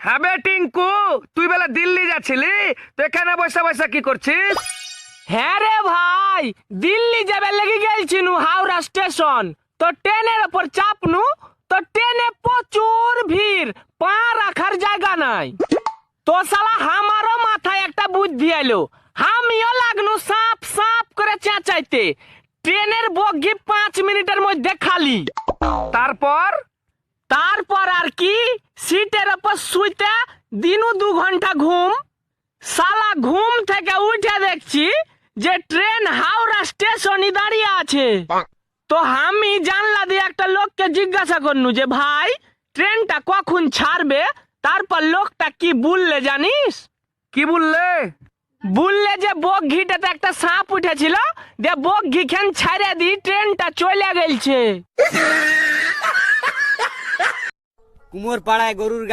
হ্যাবে টিঙ্কু, তুই বেলা দিল্লি যাচ্ছিলি, তো এখানে বসে বসে কি করছিস? হ্যাঁ রে ভাই, দিল্লি যাবে লেগে গেলছিনু হাওড়া স্টেশন। তো ট্রেনের ওপর চাপনু, তো ট্রেনে প্রচুর ভিড়, পা রাখার জায়গা নাই। তো শালা আমারও মাথায় একটা বুদ্ধি এলো, আমিও লাগনু সাপ সাপ করে চেঁচাইতে। ট্রেনের বগি 5 মিনিটের মধ্যে খালি। তারপর তারপর আর কি, সিটের ওপর শুইতে দিনু 2 ঘন্টা ঘুম। শালা ঘুম থেকে উঠে দেখছি যে ট্রেন হাওড়া স্টেশনে দাঁড়িয়ে আছে। তো আমি জানলা দিয়ে একটা লোককে জিজ্ঞাসা করনু যে ভাই ট্রেনটা কখন ছাড়বে। তারপর লোকটা কি বললে জানিস? কি বললে? বললে যে বগিটাতে একটা সাপ উঠেছিল, যে বগি খান ছাড়ে দি ট্রেনটা চলে গেলছে। কুমোর পাড়ায় গরুর